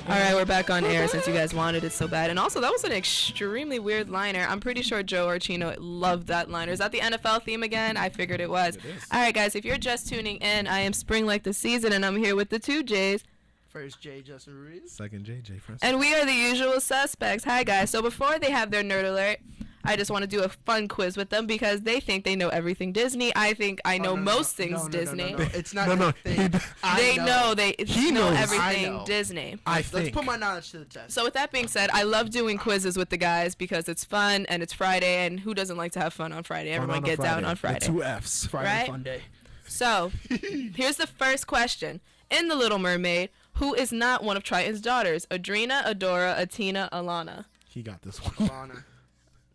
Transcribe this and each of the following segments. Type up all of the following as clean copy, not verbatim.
All right, we're back on air since you guys wanted it so bad. And also, that was an extremely weird liner. I'm pretty sure Joe Archino loved that liner. Is that the NFL theme again? I figured it was. It is. All right, guys, if you're just tuning in, I am Spring Like the Season, and I'm here with the two J's. First J, Justin Ruiz. Second J, Francis. And we are the usual suspects. Hi, guys. So before they have their nerd alert, I just want to do a fun quiz with them because they think they know everything Disney. I think I know most things Disney. No. It's not a thing. They know He know knows. everything I know. Disney. I think. Let's put my knowledge to the test. So with that being said, I love doing quizzes with the guys because it's fun and it's Friday, and who doesn't like to have fun on Friday? Everyone get down on Friday. The two F's. Friday right? fun day. So here's the first question. In The Little Mermaid, who is not one of Triton's daughters? Adrena, Adora, Atina, Alana. He got this one. Alana.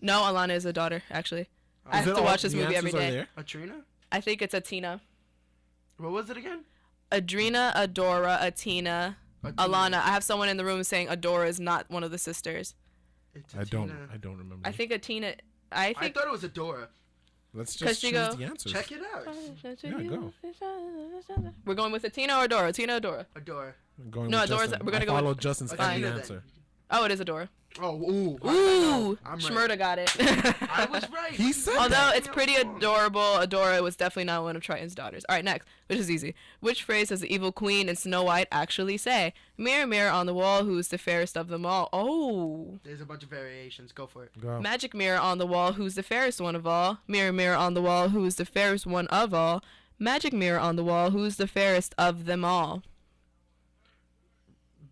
No, Alana is a daughter, actually. I Is have it to all- watch this the movie every answers are day. there? Atrina? I think it's Atina. What was it again? Adrena, Adora, Atina, Atina. Alana. I have someone in the room saying Adora is not one of the sisters. It's I don't Atina. remember. I think Atina. I I think. thought it was Adora. Let's 'cause just you choose go- the answers. Check it out. Yeah, go. We're going with Atina or Adora? Atina or Adora? Adora. I'm going No, with Adora's- Justin. we're gonna I go with- follow Justin's Okay, fine then. answer. Oh, it is Adora. Oh, ooh. Ooh, I'm right. Schmurda got it. I was right. He said Although that. it's pretty adorable, Adora was definitely not one of Triton's daughters. All right, next, which is easy. Which phrase does the evil queen in Snow White actually say? Mirror, mirror on the wall, who's the fairest of them all? Oh. There's a bunch of variations. Go for it. Go. Magic mirror on the wall, who's the fairest one of all? Mirror, mirror on the wall, who's the fairest one of all? Magic mirror on the wall, who's the fairest of them all?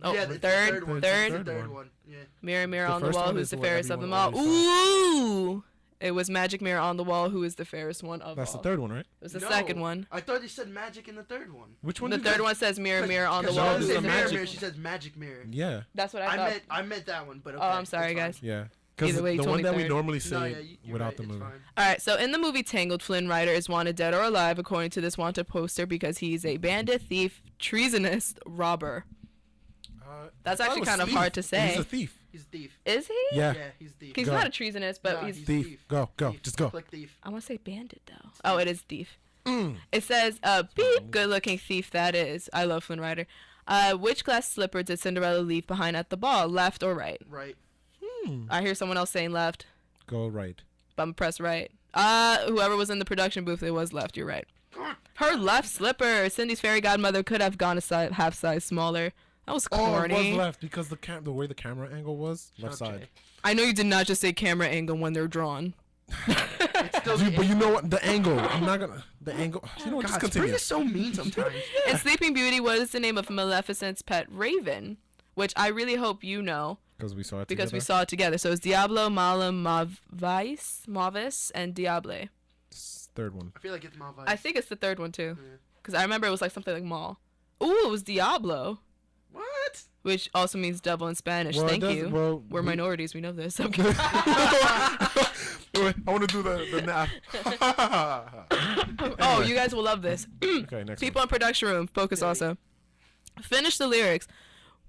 Oh, yeah, the third one. third? The third one. one. Yeah. Mirror, mirror The on the first wall, one who's is the what fairest of them all? everyone always Ooh! It was magic mirror on the wall, who is the fairest one of That's all? the third one, right? It was the No, second one. I thought you said magic in the third one. Which one? The did third you- one says mirror, mirror on the 'Cause she wall. doesn't this say is a mirror, magic- mirror. She says magic mirror. Yeah, That's what I thought. I meant that one, but okay. Oh, I'm sorry, it's fine. guys. yeah. Because Either way, you the told one me that we third. normally say No, yeah, you're without right, the it's movie. fine. All right, so in the movie Tangled, Flynn Rider is wanted dead or alive according to this wanted poster because he's a bandit, thief, treasonous, robber. That's actually kind of hard to say. He's a thief. He's a thief. Is he? Yeah. Yeah, he's a thief. He's Go. not a treasonous, but Nah, he's. he's Thief. thief. Go. Thief. Just go. Click thief. I want to say bandit though. Oh, it is thief. Mm. It says, beep, good-looking thief that is. I love Flynn Rider. Which glass slipper did Cinderella leave behind at the ball, left or right? Right. I hear someone else saying left. Go right. Bum press right. Whoever was in the production booth, it was left. You're right. Her left slipper. Cindy's fairy godmother could have gone a half size smaller. That was Oh, it corny. was left because the way the camera angle was left Shut up, side. Jay. I know you did not just say camera angle when they're drawn. It's still Dude, but you know what? The angle. I'm not gonna. The angle. You know what? Just God, Spring continue. is so mean sometimes. In Sleeping Beauty, what is the name of Maleficent's pet raven? Which I really hope you know Because we saw it because we together. saw it together. So it's Diablo, Malum, Mavis, and Diable. Third one. I feel like it's Malvise. I think it's the third one too. Yeah. Because I remember it was like something like Mal. Ooh, it was Diablo, What? which also means devil in Spanish. Well, it Thank does- you. well, We're we- minorities. We know this. Okay. Wait, I want to do the nap. Oh, you guys will love this. Okay, next People in production room, focus Okay. also. Finish the lyrics.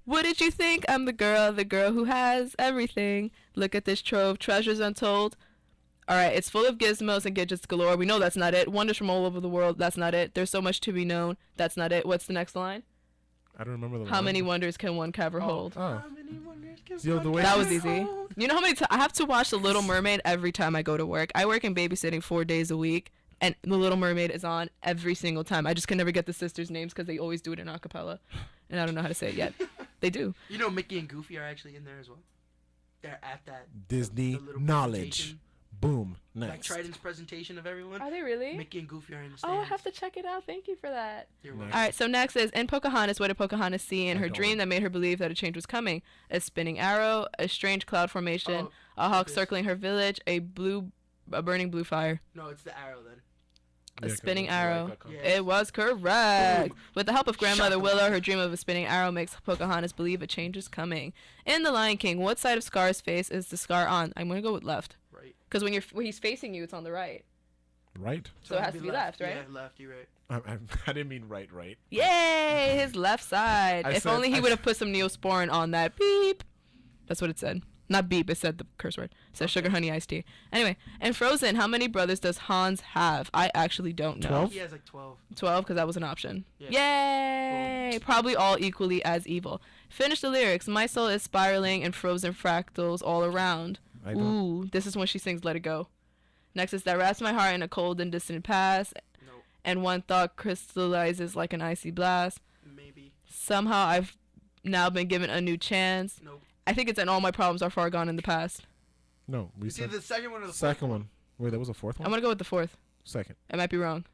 What did you think? I'm the girl who has everything. Look at this trove, treasures untold. All right, it's full of gizmos and gadgets galore. We know that's not it. Wonders from all over the world. That's not it. There's so much to be known. That's not it. What's the next line? I don't remember the How line. many wonders can one cavern hold? Oh. How many wonders can Yo, the one way That she- was easy. You know how many I have to watch The Little Mermaid every time I go to work. I work in babysitting 4 days a week, and The Little Mermaid is on every single time. I just can never get the sisters' names because they always do it in a cappella, and I don't know how to say it yet. They do. You know Mickey and Goofy are actually in there as well. They're at that Disney the little knowledge. presentation, Boom. Like Next. Trident's presentation of everyone. Are they really? Mickey and Goofy are in the Oh, I stands. have to check it out. Thank you for that. You're Next. welcome. All right, so next is in Pocahontas, what did Pocahontas see in I her don't dream know. that made her believe that a change was coming? A spinning arrow, a strange cloud formation, Oh, a hawk this. circling her village, a burning blue fire. No, it's the arrow then. A Yeah, 'cause spinning it's like arrow. that concept. Yeah. It was correct. With the help of grandmother Shut Willow, up. her dream of a spinning arrow makes Pocahontas believe a change is coming. In The Lion King, what side of Scar's face is the scar on? I'm gonna go with left, Right. because when he's facing you, it's on the right. Right. So it has to be left, right? Yeah, left. You're right. I didn't mean right. Yay, his left side. I If said- only he I would have put some Neosporin on that. Beep. That's what it said. Not beep, it said the curse word. It said sugar honey iced tea. Anyway, in Frozen, how many brothers does Hans have? I actually don't know. 12? He has like 12. 12, because that was an option. Yeah. Yay! Probably all equally as evil. Finish the lyrics. My soul is spiraling and frozen fractals all around. I don't. Ooh, this is when she sings Let It Go. Next is that wraps my heart in a cold and distant past, Nope. and one thought crystallizes like an icy blast. Maybe. Somehow I've now been given a new chance. Nope. I think it's and all my problems are far gone in the past. No, we It's either said the second one or the second one. Wait, there was a fourth I'm one? gonna go with the fourth. Second. I might be wrong.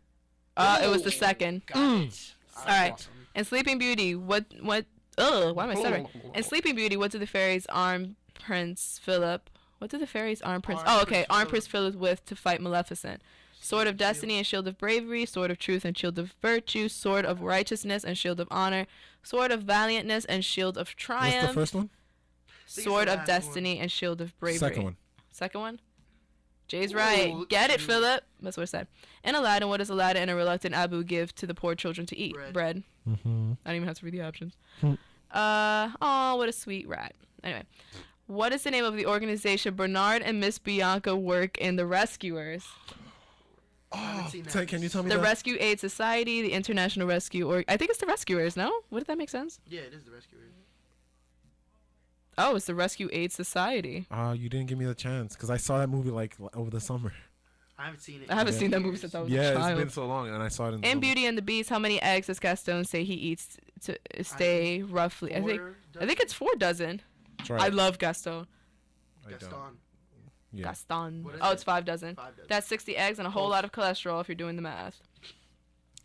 It was the second. Got it. Alright. Awesome. In Sleeping Beauty, why am I stuttering? In Sleeping Beauty, what did the fairies arm Prince Philip? What did the fairies arm Prince? Arm Oh, okay. Prince Arm Philip. Prince Philip with to fight Maleficent. Sword of Destiny and Shield of Bravery, Sword of Truth and Shield of Virtue, Sword of Righteousness and Shield of Honor, Sword of Valiantness and Shield of What's Triumph, the first one? it's Sword the of last Destiny and Shield of Bravery. Second one. Second one? Jay's Ooh, right. look Get at it, you. Philip. That's what I said. In Aladdin, what does Aladdin and a reluctant Abu give to the poor children to eat? Bread. Mm-hmm. I don't even have to read the options. Hmm. Oh, what a sweet rat. Anyway, what is the name of the organization Bernard and Miss Bianca work in? The Rescuers, haven't seen that. Can you tell me the that? Rescue Aid Society, the International Rescue, or I think it's the Rescuers. No, wouldn't that make sense? Yeah, it is the rescuer. Oh, it's the Rescue Aid Society. You didn't give me the chance because I saw that movie like over the summer. I haven't seen it. I haven't Yeah. seen that movie since I was a Yeah, child. it's been so long, and I saw it in the In summer. Beauty and the Beast, how many eggs does Gaston say he eats to stay roughly? I think it's 4 dozen. Try I it. love Gaston. I don't. Gaston. Yeah. Gaston. What is Oh, it? it's 5 dozen. 5 dozen. That's 60 eggs and a whole Close. lot of cholesterol if you're doing the math.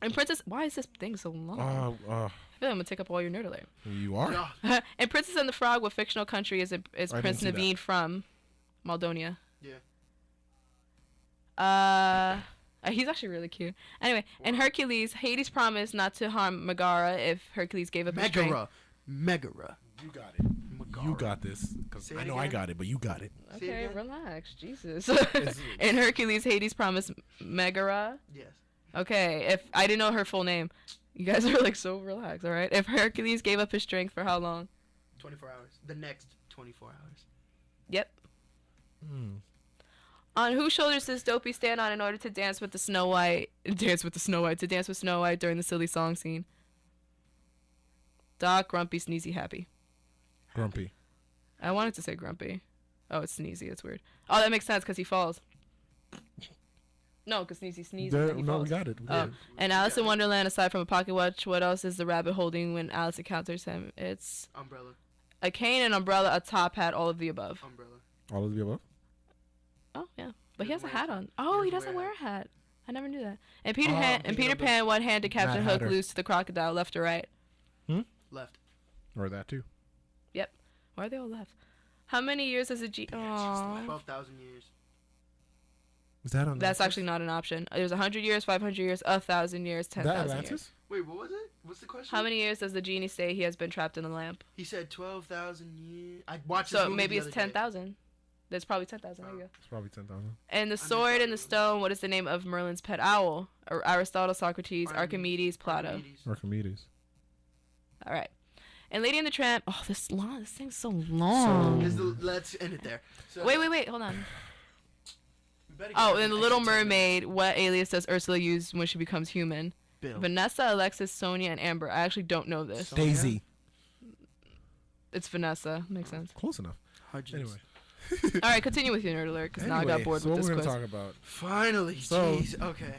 And Princess, why is this thing so long? I feel like I'm gonna take up all your nerd alert. You are? Yeah. And Princess and the Frog, what fictional country is I Prince didn't see that. Naveen from? Moldonia. Yeah. He's actually really cute. Anyway, in Hercules, Hades promised not to harm Megara if Hercules gave up his strength. Megara. You got it. You got this. Because Say I it know I again. got it, but you got it. Say it Okay, again. relax, Jesus. In Hercules, Hades promised Megara. Yes. Okay, if I didn't know her full name, you guys are like so relaxed. All right. If Hercules gave up his strength for how long? 24 hours. The next 24 hours. Yep. Hmm. On whose shoulders does Dopey stand on in order to dance with the Snow White? To dance with Snow White during the silly song scene. Doc, Grumpy, Sneezy, Happy. Grumpy. I wanted to say Grumpy. Oh, it's Sneezy. It's weird. Oh, that makes sense because he falls. No, because Sneezy sneezes and he No, we falls. got it. We Oh, got it. and Alice in Wonderland, aside from a pocket watch, what else is the rabbit holding when Alice encounters him? It's Umbrella. a cane, an umbrella, a top hat, all of the above. Umbrella. All of the above? Oh, yeah. But he has a doesn't wear hat a on. hat. Oh, He he doesn't doesn't wear wear a a hat. I never knew that. And Peter, Oh, I'm and thinking Peter of the Pan, what hand did Captain Mad Hook Hatter. lose to the crocodile, left or right? Left. Or that too. Why are they all left? How many years has a Aww. 12,000 years. Is that on That's Netflix? actually not an option. There's 100 years, 500 years, 1,000 years, That 10,000 years. Atlantis? Wait, what was it? What's the question? How many years does the genie say he has been trapped in the lamp? He said 12,000 years. I watched this So movie maybe the it's other day. 10,000. There's probably 10,000. There you go. It's probably 10,000. And the just sword and thought the it was- stone, what is the name of Merlin's pet owl? Or Aristotle, Socrates, Archimedes, Plato. Archimedes. Archimedes. All right. And Lady and the Tramp. Oh, this thing's so long. Let's end it there. So, Wait, hold on. we better get Oh, like and the an Little extra 10 Mermaid. What alias does Ursula use when she becomes human? Bill. Vanessa, Alexis, Sonia, and Amber. I actually don't know this. Sonia? Daisy. It's Vanessa. Makes sense. Close enough. Hudgens. Anyway. All right, continue with your nerd alert because now I got Anyway, bored so with what this we're quiz. going to talk about? Finally. So- Jeez. Okay.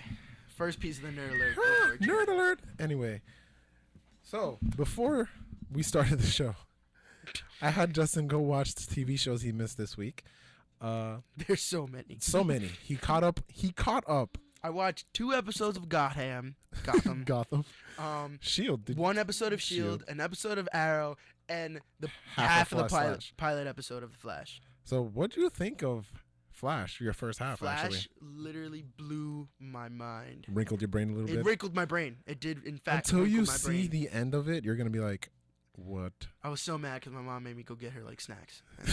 First piece of the nerd alert. Go for it, Jay. Nerd alert. Anyway. So, before we started the show, I had Justin go watch the TV shows he missed this week. There's so many. So many. He caught up. I watched 2 episodes of Gotham. Gotham. Um, Shield. Did 1 episode of Shield, an episode of Arrow, and the Half half of of the Flash. pilot episode of The Flash. So, what do you think of Flash? Your first half, Flash actually. literally blew my mind. Wrinkled your brain a little It bit. wrinkled my brain. It did, in fact. Until you wrinkle my see brain. the end of it, you're gonna be like, "What?" I was so mad because my mom made me go get her like snacks, and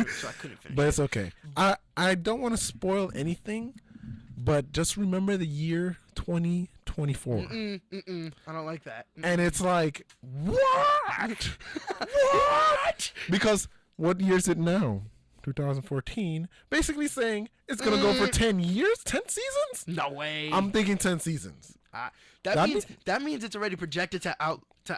so I couldn't finish. But it's okay. I don't want to spoil anything, but just remember the year 2024, I don't like that. and it's like, what? What? Because what year is it now? 2014, basically saying it's gonna go for 10 years, 10 seasons. No way. I'm thinking 10 seasons. That means it's already projected to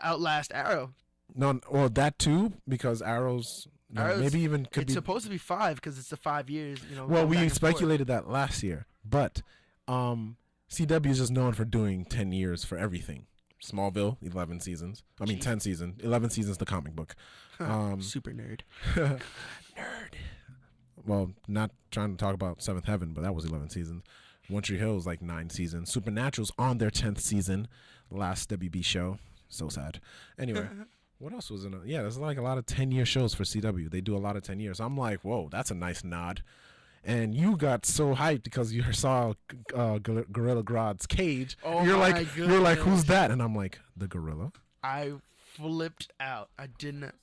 outlast Arrow. No, well that too, because Arrow's Arrow's- maybe even could It's be. supposed to be 5 because it's the 5 years. You know. Well, going back we and forth. speculated that last year, but CW is just known for doing 10 years for everything. Smallville, 11 seasons. I mean, Jeez. 10 seasons. 11 seasons, the comic book. Super nerd. Nerd. Well, not trying to talk about Seventh Heaven, but that was 11 seasons. One Tree Hill is like 9 seasons. Supernatural's on their 10th season. Last WB show. So sad. Anyway, what else was in it? Yeah, there's like a lot of 10-year shows for CW. They do a lot of 10 years. I'm like, whoa, that's a nice nod. And you got so hyped because you saw Gorilla Grodd's Cage. Oh you're my like, who's goodness. that? And I'm like, the gorilla. I flipped out. I didn't.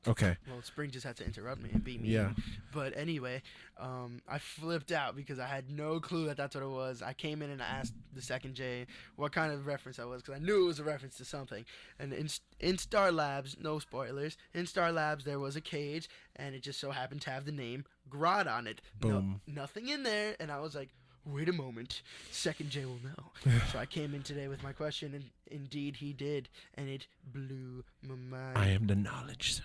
Okay. Well, Spring just had to interrupt me and beat me. Yeah. But anyway, I flipped out because I had no clue that that's what it was. I came in and I asked the second J what kind of reference that was because I knew it was a reference to something. And in Star Labs, no spoilers, in Star Labs there was a cage and it just so happened to have the name Grodd on it. Boom. Nothing in there. And I was like, wait a moment, second J will know. So I came in today with my question and indeed he did. And it blew my mind. I am the knowledge.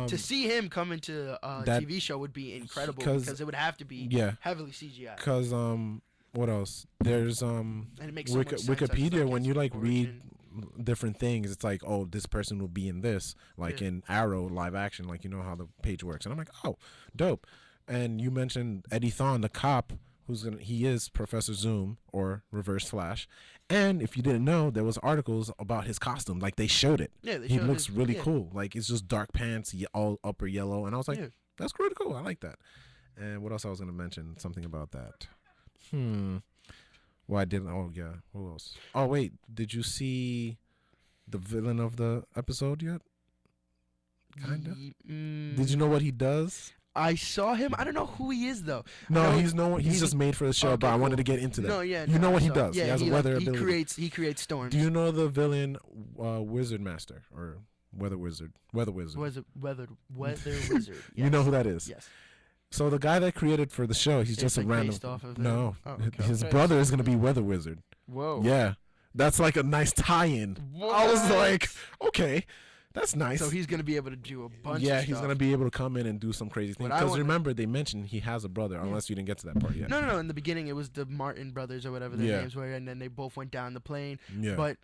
To see him come into a that- TV show would be incredible 'cause- because it would have to be Yeah. heavily CGI. Cause what else? There's And it makes so much sense as, Wikipedia when his you like read origin. different things, it's like, oh, this person will be in this, like Yeah. in Arrow live action, like you know how the page works, and I'm like, oh, dope. And you mentioned Eddie Thawne, the cop, he is Professor Zoom or Reverse Flash, and if you didn't know, there was articles about his costume, like they showed it. Yeah, they He showed looks his- really yeah. cool, like it's just dark pants, all upper yellow, and I was like, Yeah. that's really cool. I like that. And what else I was gonna mention? Something about that. Well, I didn't. Oh yeah. Who else? Oh wait, did you see the villain of the episode yet? Kinda. Did you know what he does? I saw him. I don't know who he is though. No, No, he's no. He's he's- just made for the show. Okay, but I wanted cool. to get into that. No, yeah. You know I what he saw- does. He Yeah, has a like, weather ability. He creates storms. Do you know the villain, Wizard Master or Weather Wizard? Weather Wizard. Was it weather wizard? You know who that is? Yes. So the guy that created for the show, he's It's just like a random. based off of it? No, Oh, okay. his Okay. brother is gonna be Weather Wizard. Whoa. Yeah, that's like a nice tie-in. I was What? like, okay, that's nice. So he's gonna be able to do a bunch. Yeah, of he's stuff. gonna be able to come in and do some crazy things. What I Because wanna- remember, they mentioned he has a brother. Unless you didn't get to that part yet. No. In the beginning, it was the Martin brothers or whatever their Yeah. names were, and then they both went down the plane. Yeah. But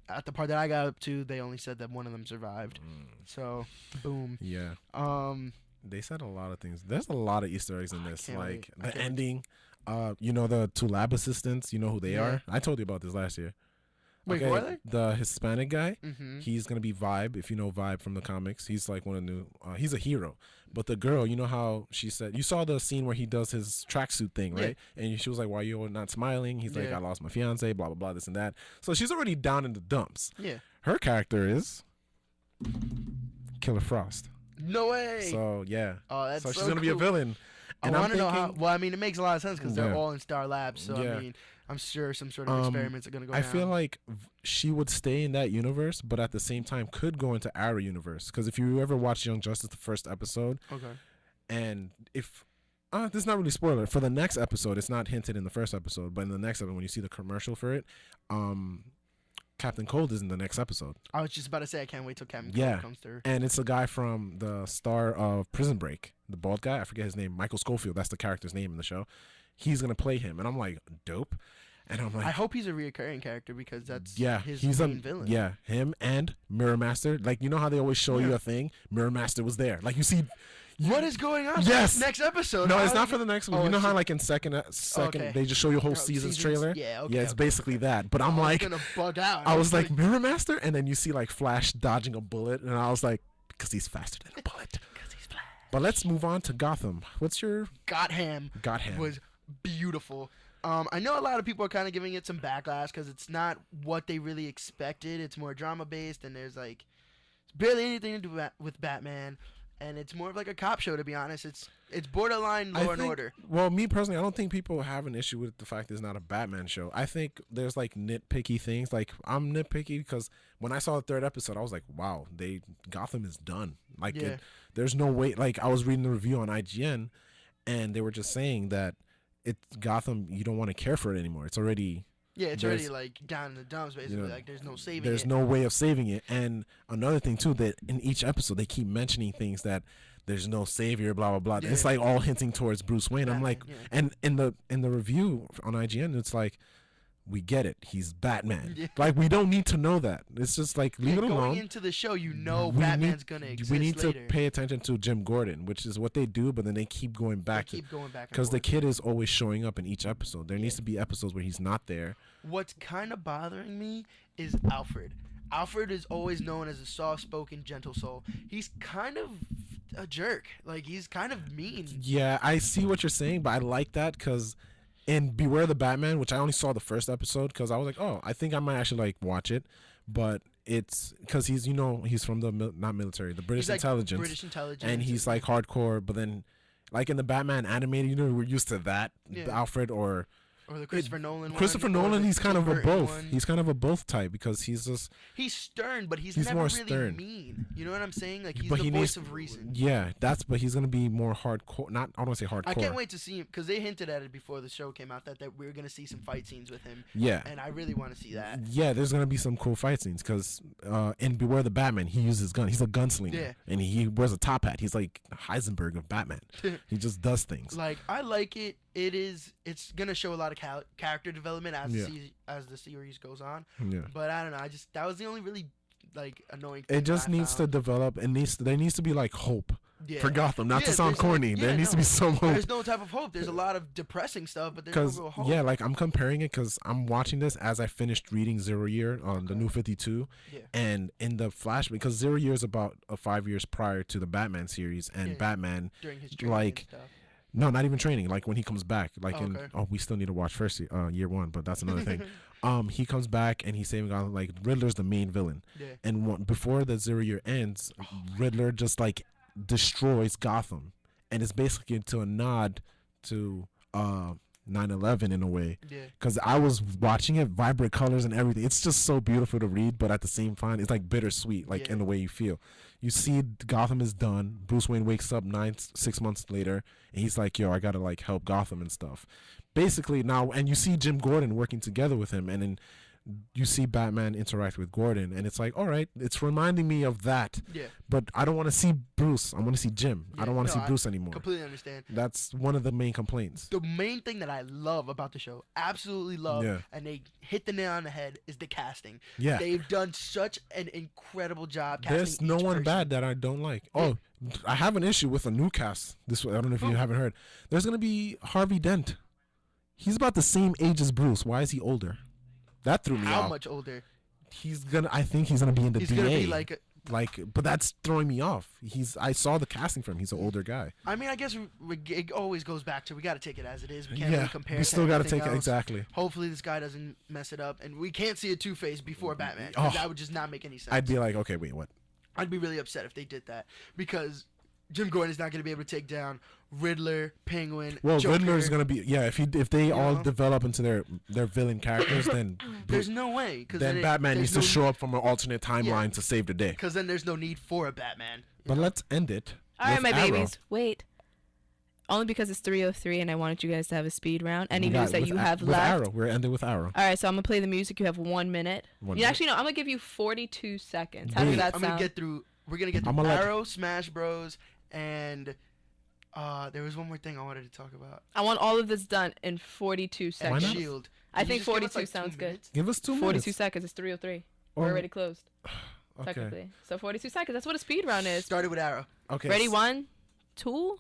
at the part that I got up to, they only said that one of them survived. So, boom. Yeah. They said a lot of things. There's a lot of Easter eggs in this. can't Like wait. I the can't- ending. You know the two lab assistants. You know who they Yeah. are. I told you about this last year. Wait, who are they? The Hispanic guy. Mm-hmm. He's gonna be Vibe. If you know Vibe from the comics, he's like one of the new. He's a hero. But the girl, you know how she said, you saw the scene where he does his tracksuit thing, Yeah. right? And she was like, "Why you not smiling?" He's like, Yeah. "I lost my fiance." Blah blah blah. This and that. So she's already down in the dumps. Yeah. Her character is Killer Frost. No way. So yeah. Oh, that's So so she's gonna be a cool. villain. And I I'm want to know how. thinking- Well, I mean, it makes a lot of sense because they're Yeah. all in Star Labs. So Yeah. I mean, I'm sure some sort of experiments are gonna go I down. feel like she would stay in that universe, but at the same time could go into our universe. Because if you ever watch Young Justice, the first episode, Okay. and if this is not really spoiler for the next episode, it's not hinted in the first episode, but in the next episode, when you see the commercial for it, Captain Cold is in the next episode, I was just about to say I can't wait till Captain Yeah. Cold comes through. and it's a guy from the star of Prison Break, the bald guy. I forget his name, Michael Scofield. That's the character's name in the show. He's gonna play him, and I'm like, dope. And I'm like, I hope he's a reoccurring character because that's yeah, his he's main villain. Yeah, him and Mirror Master. Like, you know how they always show you Yeah. a thing? Mirror Master was there. Like, you see. What is going on? Yes. Next episode. No, How it's did not you- for the next one. Oh, You know it's how, just- like, in second, Okay. they just show you a whole Oh, season's seasons? trailer? Yeah, okay, Yeah, it's okay, basically okay. that. But I'm I like, was gonna bug out. I was like, Mirror Master? And then you see, like, Flash dodging a bullet. And I was like, because he's faster than a bullet. 'Cause he's Flash. But let's move on to Gotham. What's your Gotham Gotham? was beautiful. I know a lot of people are kind of giving it some backlash because it's not what they really expected. It's more drama based, and there's like barely anything to do with Batman. and it's more of like a cop show, to be honest. It's borderline I Law and think- Order. Well, me personally, I don't think people have an issue with the fact it's not a Batman show. I think there's like nitpicky things. Like I'm nitpicky because when I saw the third episode, I was like, wow, Gotham is done. Like Yeah. there's no way. Like I was reading the review on IGN, and they were just saying that Gotham, you don't want to care for it anymore. It's already Yeah, it's there's- already like down in the dumps, basically. know, Like there's no saving there's it. no way of saving it. And another thing too, that in each episode they keep mentioning things that there's no savior, blah blah blah. Yeah. It's like all hinting towards Bruce Wayne. I'm Batman, like, yeah. and in the review on IGN, it's like, we get it. He's Batman. Yeah. Like we don't need to know that. It's just like leave it Going alone. into the show, you know We Batman's need- gonna exist we need later. to pay attention to Jim Gordon, which is what they do, but then they keep going They back to keep going back and because the forth. kid is always showing up in each episode. There needs to be episodes where he's not there. What's kind of bothering me is Alfred. Alfred is always known as a soft-spoken, gentle soul. He's kind of a jerk. Like he's kind of mean. Yeah, I see what you're saying, but I like that because in Beware the Batman, which I only saw the first episode because I was like, oh, I think I might actually like watch it, but it's because he's he's from the not military, the British He's like intelligence, British intelligence. and he's like hardcore. But then, like in the Batman animated, we're used to that Yeah. Alfred or or the Christopher Nolan. Christopher one, or Nolan. the He's kind Tim of a Burton both. one. He's kind of a both type because he's just He's stern, but he's he's never more really stern. mean. You know what I'm saying? Like he's But the he voice needs- of reason. yeah. But he's gonna be more hardcore. Not I don't want to say hardcore. I can't wait to see him because they hinted at it before the show came out that we were gonna see some fight scenes with him, Yeah. and I really want to see that. Yeah, there's gonna be some cool fight scenes because in Beware the Batman, he uses gun. He's a gunslinger, Yeah. and he wears a top hat. He's like Heisenberg of Batman. He just does things. Like I like it. It's gonna show a lot of character development as Yeah. as the series goes on. Yeah, But I don't know. That was the only really like annoying thing. it just that I needs to found. develop. There needs to be like hope Yeah. for Gotham. Not to Yeah, sound there's, like- corny. yeah, There needs to no. be some hope. There's no type of hope. There's a lot of depressing stuff, but there's Because no real hope. yeah, like I'm comparing it because I'm watching this as I finished reading Zero Year on the New 52, Yeah. and in the flash because 0 Year is about 5 years prior to the Batman series, and Yeah. Batman. During his training like, and stuff. No, not even training. Like when he comes back, like Okay. we still need to watch first year one, but that's another thing. He comes back and he's saving Gotham. Like Riddler's the main villain, Yeah. and before the 0 Year ends, Riddler just like destroys Gotham, and it's basically to a nod to 9/11 in a way. Yeah. Because I was watching it, vibrant colors and everything. It's just so beautiful to read, but at the same time, it's like bittersweet, like Yeah. in the way you feel. You see, Gotham is done. Bruce Wayne wakes up 6 months later, and he's like, "Yo, I gotta like help Gotham and stuff." Basically now, and you see Jim Gordon working together with him, and then you see Batman interact with Gordon, and it's like, all right, it's reminding me of that. Yeah. But I don't want to see Bruce. I want to see Jim. I Yeah, don't want to no, see I Bruce anymore. Completely understand. That's one of the main complaints. The main thing that I love about the show, absolutely love, Yeah. and they hit the nail on the head, is the casting. Yeah. They've done such an incredible job casting. There's no each one person. bad that I don't like. Oh, I have an issue with a new cast. I don't know if you Who? haven't heard. There's gonna be Harvey Dent. He's about the same age as Bruce. Why is he older? That threw me How off. much older? I think he's gonna be in the He's DA. gonna be like. But that's throwing me off. I saw the casting for him. He's an older guy. I mean, I guess it always goes back to we got to take it as it is. We can't Yeah, really compare. we to still gotta anything take it else. exactly. Hopefully, this guy doesn't mess it up, and we can't see a Two-Face before Batman. Oh. That would just not make any sense. I'd be like, okay, wait, what? I'd be really upset if they did that because Jim Gordon is not going to be able to take down Riddler, Penguin, Well, Joker. Riddler's gonna be if they all know? develop into their villain characters, then There's no way. Because then Batman needs to show up from an alternate timeline to save the day. Because then there's no need for a Batman. But let's end it. All right, with my Arrow. babies. Wait. Only because it's 3:03 and I wanted you guys to have a speed round. Any We got- news that with you A- have with left? Arrow. We're ending with Arrow. All right, so I'm gonna play the music. You have 1 minute. Actually, no. I'm gonna give you 42 seconds. How does Wait. that I'm sound? going to get through. We're going to get I'm through gonna let- Arrow, Smash Bros, and there was one more thing I wanted to talk about. I want all of this done in 42 And seconds. not? Shield. I Can you think just give us, 42 like, 2 sounds good. minutes? Give us 2 42 minutes. seconds. It's 3:03. Oh, We're already closed, Okay. technically. So 42 seconds. That's what a speed round is. Started with Arrow. Okay. Ready? 1, 2.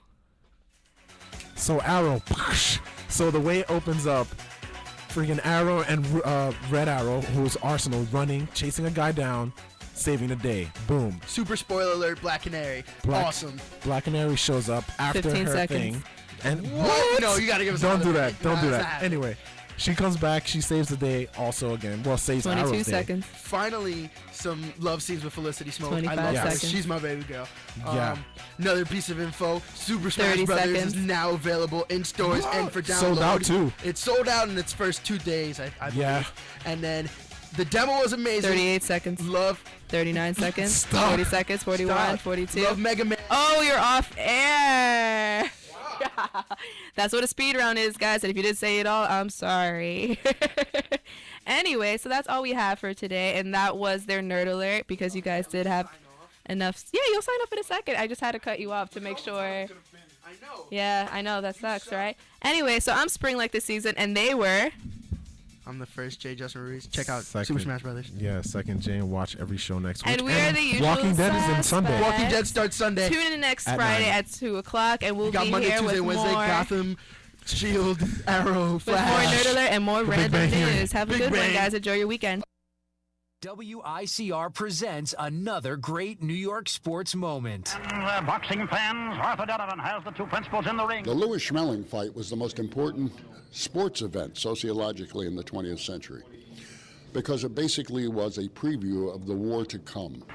So Arrow. So the way it opens up, freaking Arrow and Red Arrow, who's Arsenal, running, chasing a guy down, saving the day. Boom. Super spoiler alert, Black Canary. Awesome. Black Canary shows up after 15 her seconds. thing. And What? No, you got to give us Don't another do minute. that. Don't No, do that's that. not Anyway, She comes back. She saves the day. Also, again, well, saves 22 Arrow's day. seconds. Finally, some love scenes with Felicity Smoke. 25 I love her. seconds. She's my baby girl. Yeah. Another piece of info: Super Smash 30 Brothers seconds. is now available in stores and for download. Sold out, too. It's sold out in its first 2 days, I believe. Yeah. And then the demo was amazing. 38 seconds. Love 39 seconds. Stop. 40 seconds. 41. Stop. 42. Love Mega Man. Oh, you're off air. That's what a speed round is, guys. And if you didn't say it all, I'm sorry. Anyway, so that's all we have for today. And that was their nerd alert because you guys did have enough. Yeah, you'll sign up in a second. I just had to cut you off to make sure. I know. Yeah, I know. That sucks, right? Anyway, so I'm Spring Like this season, and they were. I'm the first J. Justin Ruiz. Check out Second. Super Smash Brothers. Yeah, second Jane. Watch every show next week. And we are the usual Walking Dead is in Sunday. suspects. Walking Dead starts Sunday. Tune in next At Friday 9. at 2 o'clock, and we'll We got be Monday, here Tuesday, with Wednesday, more. Gotham, Shield, Arrow, With more Flash. Nerd Alert and more Big random Bang Theory. news. Have a Big good one, Bang. guys. Enjoy your weekend. WICR presents another great New York sports moment. Boxing fans, Arthur Donovan has the two principals in the ring. The Lewis Schmeling fight was the most important sports event sociologically in the 20th century because it basically was a preview of the war to come.